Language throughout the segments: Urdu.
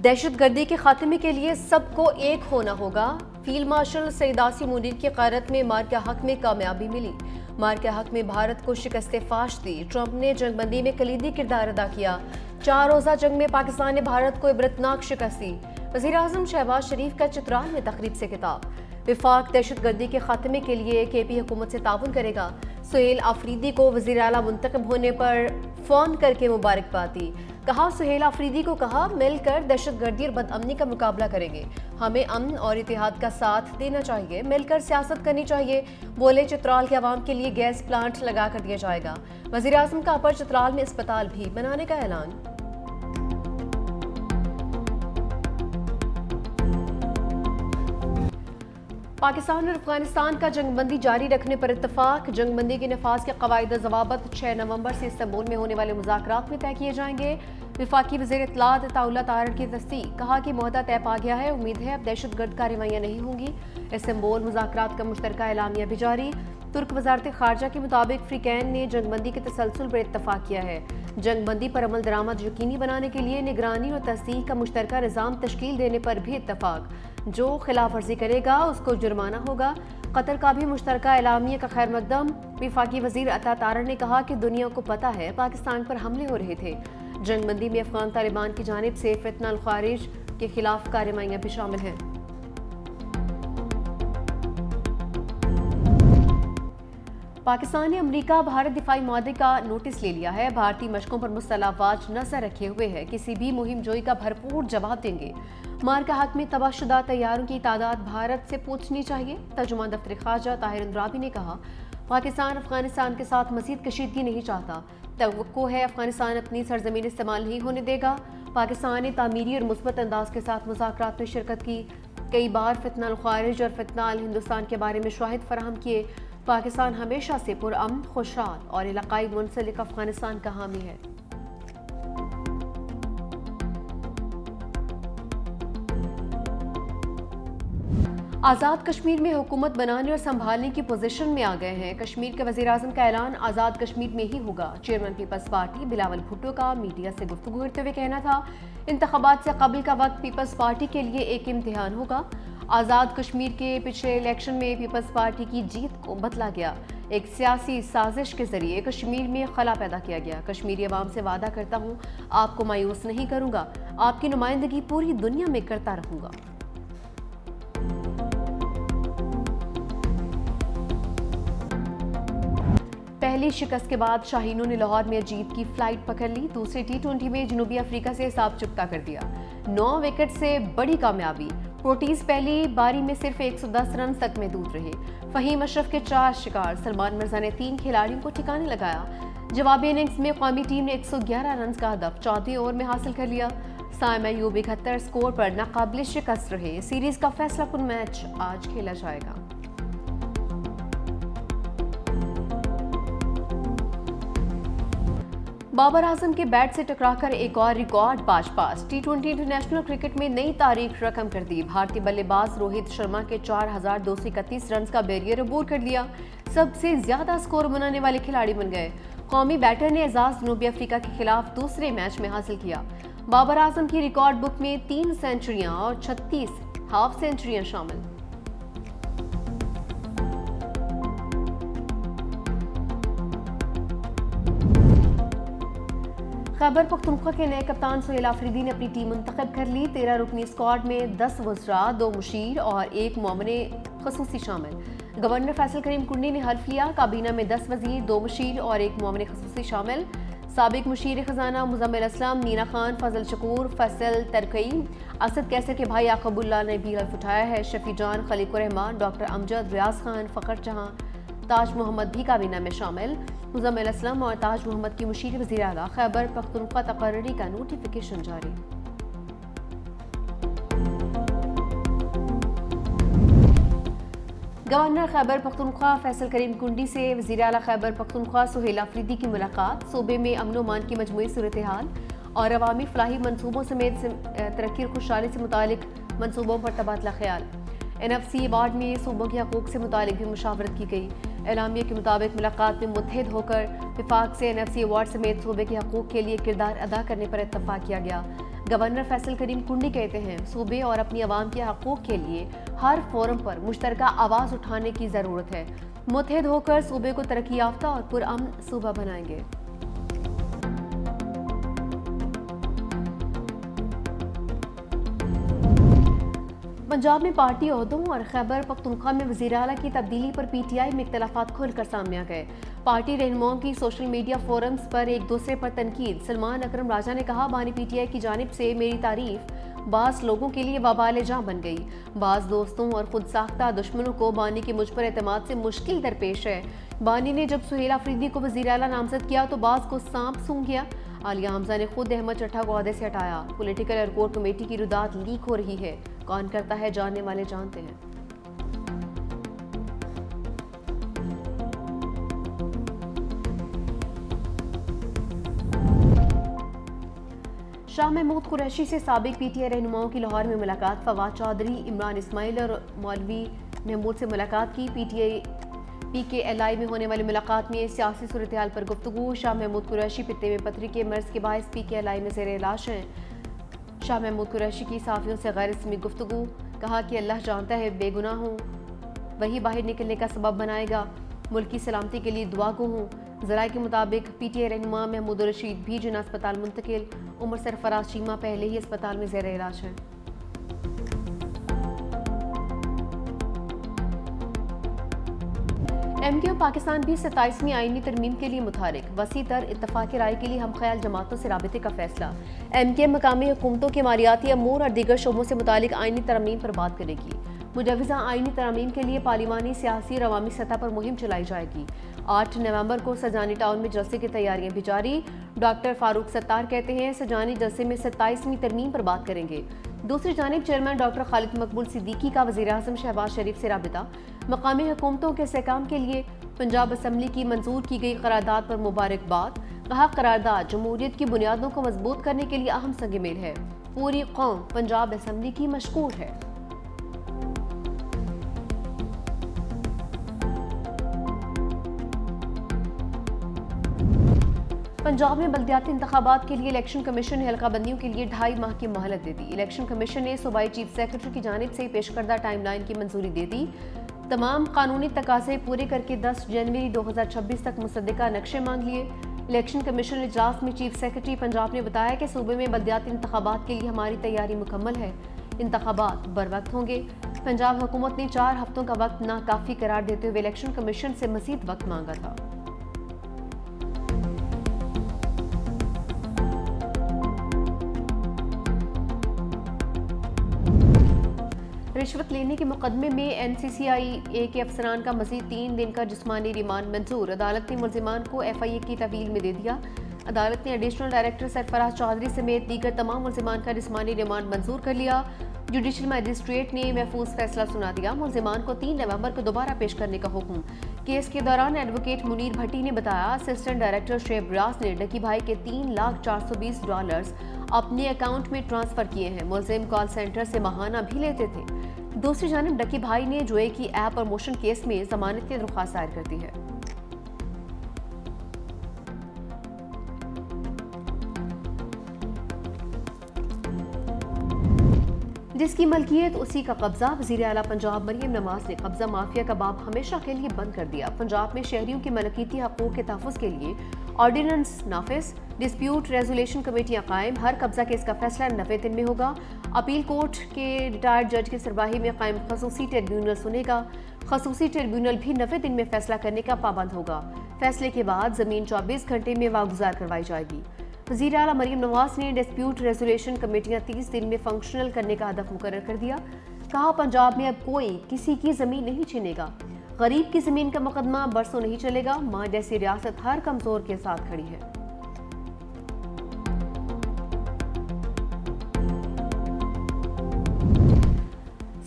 دہشت گردی کے خاتمے کے لیے سب کو ایک ہونا ہوگا۔ فیلڈ مارشل سعید عاصم منیر کی قیادت میں مارکہ حق میں کامیابی ملی۔ مارکہ حق میں بھارت کو شکست فاش دی۔ ٹرمپ نے جنگ بندی میں کلیدی کردار ادا کیا۔ 4 روزہ جنگ میں پاکستان نے بھارت کو عبرتناک شکست دی۔ وزیر اعظم شہباز شریف کا چترال میں تقریب سے خطاب۔ وفاق دہشت گردی کے خاتمے کے لیے کے پی حکومت سے تعاون کرے گا۔ سہیل آفریدی کو وزیر اعلیٰ منتخب ہونے پر فون کر کے مبارکباد دی۔ کہا سہیل آفریدی کو کہا مل کر دہشت گردی اور بد امنی کا مقابلہ کریں گے۔ ہمیں امن اور اتحاد کا ساتھ دینا چاہیے، مل کر سیاست کرنی چاہیے۔ بولے چترال کے عوام کے لیے گیس پلانٹ لگا کر دیا جائے گا۔ وزیر اعظم کا اپر چترال میں اسپتال بھی بنانے کا اعلان۔ پاکستان اور افغانستان کا جنگ بندی جاری رکھنے پر اتفاق۔ جنگ بندی کے نفاذ کے قواعد و ضوابط 6 نومبر سے استنبول میں ہونے والے مذاکرات میں طے کیے جائیں گے۔ وفاقی وزیر اطلاعات عطا اللہ طاہر کی تصدیق۔ کہا کہ معاہدہ طے پا گیا ہے، امید ہے اب دہشت گرد کارروائیاں نہیں ہوں گی۔ استنبول مذاکرات کا مشترکہ اعلامیہ بھی جاری۔ ترک وزارت خارجہ کے مطابق فریقین نے جنگ بندی کے تسلسل پر اتفاق کیا ہے۔ جنگ بندی پر عمل درآمد یقینی بنانے کے لیے نگرانی اور تصدیق کا مشترکہ نظام تشکیل دینے پر بھی اتفاق۔ جو خلاف ورزی کرے گا اس کو جرمانہ ہوگا۔ قطر کا بھی مشترکہ اعلامیہ کا خیر مقدم۔ وفاقی وزیر عطا طارر نے کہا کہ دنیا کو پتہ ہے پاکستان پر حملے ہو رہے تھے۔ جنگ بندی میں افغان طالبان کی جانب سے فتنہ الخوارج کے خلاف کارروائیاں بھی شامل ہیں۔ پاکستان نے امریکہ بھارت دفاعی معاہدے کا نوٹس لے لیا ہے۔ بھارتی مشقوں پر مسلح افواج نظر رکھے ہوئے ہے، کسی بھی مہم جوئی کا بھرپور جواب دیں گے۔ مارکہ حق میں تباہ شدہ طیاروں کی تعداد بھارت سے پوچھنی چاہیے۔ ترجمان دفتر خارجہ طاہر اندرابی نے کہا پاکستان افغانستان کے ساتھ مزید کشیدگی نہیں چاہتا۔ توقع ہے افغانستان اپنی سرزمین استعمال نہیں ہونے دے گا۔ پاکستان نے تعمیری اور مثبت انداز کے ساتھ مذاکرات میں شرکت کی۔ کئی بار فتنہ الخوارج اور فتنہ الہندوستان کے بارے میں شواہد فراہم کیے۔ پاکستان ہمیشہ سے پرامن، خوشحال اور علاقائی منسلک افغانستان کا حامی ہے۔ آزاد کشمیر میں حکومت بنانے اور سنبھالنے کی پوزیشن میں آ گئے ہیں۔ کشمیر کے وزیر اعظم کا اعلان آزاد کشمیر میں ہی ہوگا۔ چیئرمین پیپلز پارٹی بلاول بھٹو کا میڈیا سے گفتگو کرتے ہوئے کہنا تھا انتخابات سے قبل کا وقت پیپلز پارٹی کے لیے ایک امتحان ہوگا۔ آزاد کشمیر کے پچھلے الیکشن میں پیپلز پارٹی کی جیت کو بتلا گیا۔ ایک سیاسی سازش کے ذریعے کشمیر میں خلا پیدا کیا گیا۔ کشمیری عوام سے وعدہ کرتا ہوں آپ کو مایوس نہیں کروں گا، آپ کی نمائندگی پوری دنیا میں کرتا رہوں گا۔ پہلی شکست کے بعد شاہینوں نے لاہور میں جیت کی فلائٹ پکڑ لی۔ دوسرے ٹی20 میں جنوبی افریقہ سے حساب چکتا کر دیا۔ 9 وکٹ سے بڑی کامیابی۔ پروٹیز پہلی باری میں صرف 110 رنز تک محدود رہے۔ فہیم اشرف کے 4 شکار۔ سلمان مرزا نے 3 کھلاڑیوں کو ٹھکانے لگایا۔ جوابی اننگز میں قومی ٹیم نے 111 رنز کا ہدف 14 اوور میں حاصل کر لیا۔ سائم ایوب 71 سکور پر ناقابل شکست رہے۔ سیریز کا فیصلہ کن میچ آج کھیلا جائے گا۔ بابر اعظم کے بیٹ سے ٹکرا کر ایک اور ریکارڈ باز پاس۔ ٹی20 انٹرنیشنل کرکٹ میں نئی تاریخ رقم کر دی۔ بھارتی بلے باز روہت شرما کے 4231 رنز کا بیریئر عبور کر لیا۔ سب سے زیادہ سکور بنانے والے کھلاڑی بن گئے۔ قومی بیٹر نے اعزاز جنوبی افریقہ کے خلاف دوسرے میچ میں حاصل کیا۔ بابر اعظم کی ریکارڈ بک میں 3 سینچریاں اور 36 ہاف سینچریاں شامل۔ خیبر پختونخوا کے نئے کپتان سہیل آفریدی نے اپنی ٹیم منتخب کر لی۔ 13 رکنی اسکواڈ میں 10 وزراء، 2 مشیر اور 1 معاون خصوصی شامل۔ گورنر فیصل کریم کنڈی نے حلف لیا۔ کابینہ میں 10 وزیر، 2 مشیر اور 1 معاون خصوصی شامل۔ سابق مشیر خزانہ مزمل اسلم، نینا خان، فضل شکور، فیصل ترکئی، اسد کیسر کے بھائی یعقوب اللہ نے بھی حلف اٹھایا ہے۔ شفیع جان، خلیق الرحمان، ڈاکٹر امجد، ریاض خان، فخر جہاں، تاج محمد بھی کابینہ میں شامل۔ مزمل اسلم اور تاج محمد کی مشیر وزیر اعلیٰ۔ خیبر پختونخوا تقرری کا نوٹیفیکیشن جاری۔ گورنر خیبر پختونخوا فیصل کریم کنڈی سے وزیر اعلیٰ خیبر پختونخوا سہیل آفریدی کی ملاقات۔ صوبے میں امن و امان کی مجموعی صورتحال اور عوامی فلاحی منصوبوں سمیت ترقی اور خوشحالی سے متعلق منصوبوں پر تبادلہ خیال۔ NFC ایوارڈ میں صوبوں کے حقوق سے متعلق بھی مشاورت کی گئی۔ اعلامیہ کے مطابق ملاقات میں متحد ہو کر وفاق سے NFC ایوارڈ سمیت صوبے کے حقوق کے لیے کردار ادا کرنے پر اتفاق کیا گیا۔ گورنر فیصل کریم کنڈی کہتے ہیں صوبے اور اپنی عوام کے حقوق کے لیے ہر فورم پر مشترکہ آواز اٹھانے کی ضرورت ہے۔ متحد ہو کر صوبے کو ترقی یافتہ اور پرامن صوبہ بنائیں گے۔ پنجاب میں پارٹی عہدوں اور خیبر پختونخوا میں وزیر اعلیٰ کی تبدیلی پر پی ٹی آئی میں اختلافات کھل کر سامنے آ گئے۔ پارٹی رہنماؤں کی سوشل میڈیا فورمز پر ایک دوسرے پر تنقید۔ سلمان اکرم راجہ نے کہا بانی پی ٹی آئی کی جانب سے میری تعریف بعض لوگوں کے لیے وبال جاں بن گئی۔ بعض دوستوں اور خود ساختہ دشمنوں کو بانی کے مجھ پر اعتماد سے مشکل درپیش ہے۔ بانی نے جب سہیل آفریدی کو وزیر اعلیٰ نامزد کیا تو بعض کو سانپ سونگھ گیا۔ عالیہ حمزہ نے خود احمد چٹھا کو عہدے سے ہٹایا۔ پولیٹیکل اور کور کمیٹی کی ردات لیک ہو رہی ہے۔ کون کرتا ہے جاننے والے جانتے ہیں۔ شاہ محمود قریشی سے سابق پی ٹی آئی رہنماؤں کی لاہور میں ملاقات۔ فواد چودھری، عمران اسماعیل اور مولوی محمود سے ملاقات کی۔ پی کے ایل آئی میں ہونے والی ملاقات میں سیاسی صورتحال پر گفتگو۔ شاہ محمود قریشی پتے میں پتھری کے مرض کے باعث پی کے ایل آئی میں زیر علاج ہیں۔ شاہ محمود قریشی کی صحافیوں سے غیر رسمی گفتگو، کہا کہ اللہ جانتا ہے بے گناہ ہوں، وہی باہر نکلنے کا سبب بنائے گا۔ ملک کی سلامتی کے لیے دعا گو ہوں۔ ذرائع کے مطابق پی ٹی آئی رہنما محمود الرشید بھی جناح اسپتال منتقل۔ عمر سرفراز چیمہ پہلے ہی اسپتال میں زیر علاج ہیں۔ ایم کیو پاکستان بھی 27ویں آئینی ترمیم کے لیے متحرک۔ وسیع تر اتفاق رائے کے لیے ہم خیال جماعتوں سے رابطے کا فیصلہ۔ ایم کیو مقامی حکومتوں کے مالیاتی امور اور دیگر شعبوں سے متعلق آئینی ترمیم پر بات کرے گی۔ مجوزہ آئینی ترمیم کے لیے پارلیمانی، سیاسی اور عوامی سطح پر مہم چلائی جائے گی۔ 8 نومبر کو سجانی ٹاؤن میں جلسے کی تیاریاں بھی جاری۔ ڈاکٹر فاروق ستار کہتے ہیں سجانی جلسے میں 27ویں ترمیم پر بات کریں گے۔ دوسری جانب چیئرمین ڈاکٹر خالد مقبول صدیقی کا وزیر اعظم شہباز شریف سے رابطہ۔ مقامی حکومتوں کے استحکام کے لیے پنجاب اسمبلی کی منظور کی گئی قرارداد پر مبارکباد۔ کہا قرارداد جمہوریت کی بنیادوں کو مضبوط کرنے کے لیے اہم سنگ میل ہے۔ پوری قوم پنجاب اسمبلی کی مشکور ہے۔ پنجاب میں بلدیاتی انتخابات کے لیے الیکشن کمیشن نے حلقہ بندیوں کے لیے 2.5 ماہ کی مہلت دے دی۔ الیکشن کمیشن نے صوبائی چیف سیکرٹری کی جانب سے پیش کردہ ٹائم لائن کی منظوری دے دی۔ تمام قانونی تقاضے پورے کر کے 10 جنوری 2026 تک مصدقہ نقشے مانگ لیے۔ الیکشن کمیشن اجلاس میں چیف سیکرٹری پنجاب نے بتایا کہ صوبے میں بلدیاتی انتخابات کے لیے ہماری تیاری مکمل ہے۔ انتخابات بروقت ہوں گے۔ پنجاب حکومت نے 4 ہفتوں کا وقت ناکافی قرار دیتے ہوئے الیکشن کمیشن سے مزید وقت مانگا تھا۔ رشوت لینے کے مقدمے میں این سی سی آئی اے کے افسران کا مزید 3 دن کا جسمانی ریمانڈ منظور۔ عدالت نے ملزمان کو ایف آئی اے کی طویل میں دے دیا۔ عدالت نے ایڈیشنل ڈائریکٹر سرفراز چودھری سمیت دیگر تمام ملزمان کا جسمانی ریمانڈ منظور کر لیا۔ جوڈیشل مجسٹریٹ نے محفوظ فیصلہ سنا دیا۔ ملزمان کو 3 نومبر کو دوبارہ پیش کرنے کا حکم۔ کیس کے دوران ایڈوکیٹ منیر بھٹی نے بتایا اسسٹنٹ ڈائریکٹر شعیب ریاض نے ڈکی بھائی کے $3,420 اپنے اکاؤنٹ میں ٹرانسفر کیے ہیں۔ ملزم کال سینٹر سے ماہانہ بھی لیتے تھے۔ دوسری جانب ڈکی بھائی نے جوئے کی ایپ اور موشن کیس میں ضمانت کی درخواست دائر کر دی ہے۔ جس کی ملکیت اسی کا قبضہ۔ وزیر اعلیٰ پنجاب مریم نواز نے قبضہ مافیا کا باب ہمیشہ کے لیے بند کر دیا۔ پنجاب میں شہریوں کی ملکیتی حقوق کے تحفظ کے لیے آرڈیننس نافذ، ڈسپیوٹ ریزولیشن کمیٹیاں قائم، ہر قبضہ کیس کا فیصلہ 90 دن میں ہوگا۔ اپیل کورٹ کے ریٹائرڈ جج کی سربراہی میں قائم خصوصی ٹریبیونل سنے گا۔ خصوصی ٹریبیونل بھی 90 دن میں فیصلہ کرنے کا پابند ہوگا۔ فیصلے کے بعد زمین 24 گھنٹے میں واگزار کروائی جائے گی۔ وزیر اعلیٰ مریم نواز نے ڈسپیوٹ ریزولیشن کمیٹیاں 30 دن میں فنکشنل کرنے کا ہدف مقرر کر دیا۔ کہا پنجاب میں اب کوئی کسی کی زمین نہیں چھینے گا۔ غریب کی زمین کا مقدمہ برسوں نہیں چلے گا۔ ماں جیسی ریاست ہر کمزور کے ساتھ کھڑی ہے۔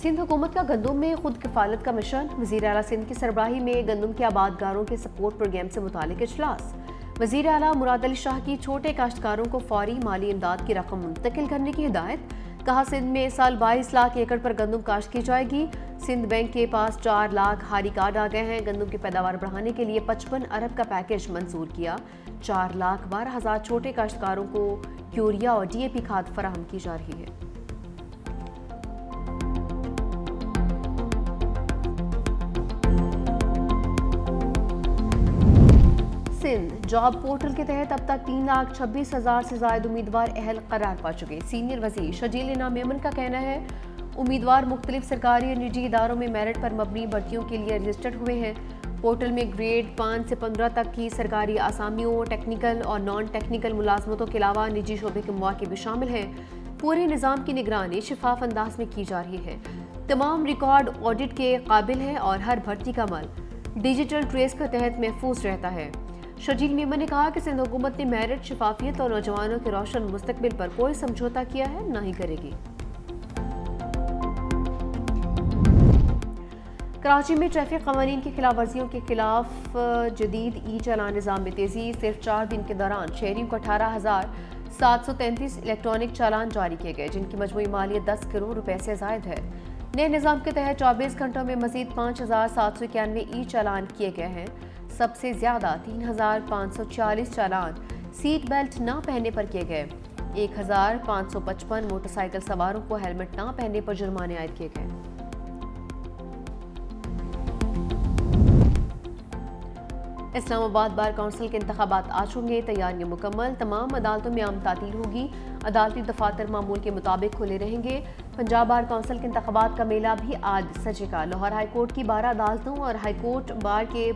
سندھ حکومت کا گندم میں خود کفالت کا مشن۔ وزیر اعلیٰ سندھ کی سربراہی میں گندم کے آبادگاروں کے سپورٹ پروگرام سے متعلق اجلاس۔ وزیر اعلیٰ مراد علی شاہ کی چھوٹے کاشتکاروں کو فوری مالی امداد کی رقم منتقل کرنے کی ہدایت۔ کہا سندھ میں اس سال 22 لاکھ ایکڑ پر گندم کاشت کی جائے گی۔ سندھ بینک کے پاس 4 لاکھ ہاری کارڈ آ گئے ہیں۔ گندم کی پیداوار بڑھانے کے لیے 55 ارب کا پیکیج منظور کیا۔ 4,12,000 چھوٹے کاشتکاروں کو یوریا اور DAP کھاد فراہم کی جا رہی ہے۔ سندھ جاب پورٹل کے تحت اب تک 3,26,000 سے زائد امیدوار اہل قرار پا چکے۔ سینئر وزیر شجیل انعام میمن کا کہنا ہے امیدوار مختلف سرکاری اور نجی اداروں میں میرٹ پر مبنی بھرتیوں کے لیے رجسٹرڈ ہوئے ہیں۔ پورٹل میں گریڈ 5 سے 15 تک کی سرکاری آسامیوں، ٹیکنیکل اور نان ٹیکنیکل ملازمتوں کے علاوہ نجی شعبے کے مواقع بھی شامل ہیں۔ پورے نظام کی نگرانی شفاف انداز میں کی جا رہی ہے۔ تمام ریکارڈ آڈٹ کے قابل ہیں اور ہر بھرتی کا عمل ڈیجیٹل ٹریس کے تحت محفوظ رہتا ہے۔ شجیل میمن نے کہا کہ سندھ حکومت نے میرٹ، شفافیت اور نوجوانوں کے روشن مستقبل پر کوئی سمجھوتہ کیا ہے، نہ ہی کرے گی۔ کراچی میں ٹریفک قوانین کی خلاف ورزیوں کے خلاف جدید ای چالان نظام میں تیزی۔ صرف 4 دن کے دوران شہریوں کو 18,733 الیکٹرانک چالان جاری کیے گئے، جن کی مجموعی مالیت 10 کروڑ روپے سے زائد ہے۔ نئے نظام کے تحت 24 گھنٹوں میں مزید 5,791 ای چالان کیے گئے ہیں۔ سب سے زیادہ 3,540 چالان سیٹ بیلٹ نہ پہننے پر کیے گئے۔ 1,555 موٹر سائیکل سواروں کو ہیلمٹ نہ پہننے پر جرمانے عائد کیے گئے۔ اسلام آباد بار کونسل کے انتخابات آج ہوں گے۔ تیاریاں مکمل، تمام عدالتوں میں عام تعطیل ہوگی۔ عدالتی دفاتر معمول کے مطابق کھلے رہیں گے۔ پنجاب بار کونسل کے انتخابات کا میلہ بھی آج سجے گا۔ لاہور ہائی کورٹ کی 12 عدالتوں اور ہائی کورٹ بار کے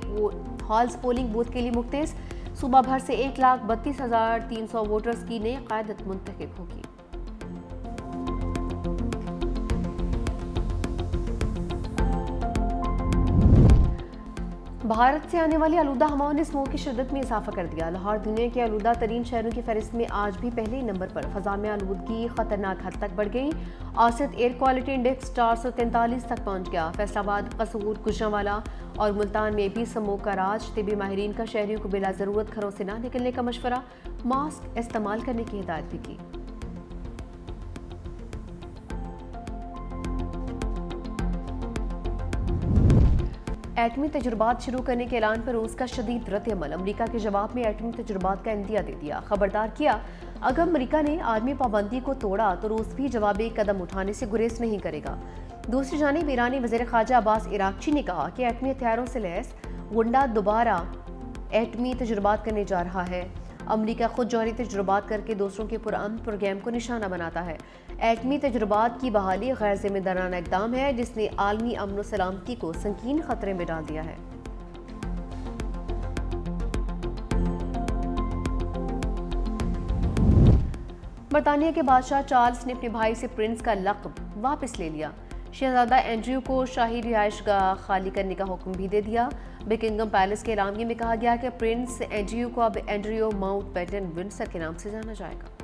ہالز پولنگ بوتھ کے لیے مختص۔ صوبہ بھر سے 1,32,300 ووٹرز کی نئی قیادت منتخب ہوگی۔ بھارت سے آنے والی آلودہ ہواؤں نے اسموگ کی شدت میں اضافہ کر دیا۔ لاہور دنیا کے آلودہ ترین شہروں کی فہرست میں آج بھی پہلے نمبر پر۔ فضا میں آلودگی خطرناک حد تک بڑھ گئی۔ اوسط ایئر کوالٹی انڈیکس 443 تک پہنچ گیا۔ فیصل آباد، قصور، گوجرانوالہ اور ملتان میں بھی اسموگ کا راج۔ طبی ماہرین کا شہریوں کو بلا ضرورت گھروں سے نہ نکلنے کا مشورہ، ماسک استعمال کرنے کی ہدایت بھی کی۔ ایٹمی تجربات شروع کرنے کے اعلان پر روس کا شدید رد عمل۔ امریکہ کے جواب میں ایٹمی تجربات کا عندیہ دے دیا، خبردار کیا اگر امریکہ نے عالمی پابندی کو توڑا تو روس بھی جوابی قدم اٹھانے سے گریز نہیں کرے گا۔ دوسری جانب ایرانی وزیر خارجہ عباس عراقچی نے کہا کہ ایٹمی ہتھیاروں سے لیس گنڈا دوبارہ ایٹمی تجربات کرنے جا رہا ہے۔ امریکہ خود جوہری تجربات کر کے دوسروں کے پرامن پروگرام کو نشانہ بناتا ہے۔ ایٹمی تجربات کی بحالی غیر ذمہ دارانہ اقدام ہے جس نے عالمی امن و سلامتی کو سنگین خطرے میں ڈال دیا ہے۔ برطانیہ کے بادشاہ چارلس نے اپنے بھائی سے پرنس کا لقب واپس لے لیا۔ شہزادہ اینڈریو کو شاہی رہائش گاہ خالی کرنے کا حکم بھی دے دیا۔ بکنگم پیلس کے اعلامیے میں کہا گیا کہ پرنس اینڈریو کو اب اینڈریو ماؤنٹ بیٹن ونڈسر کے نام سے جانا جائے گا۔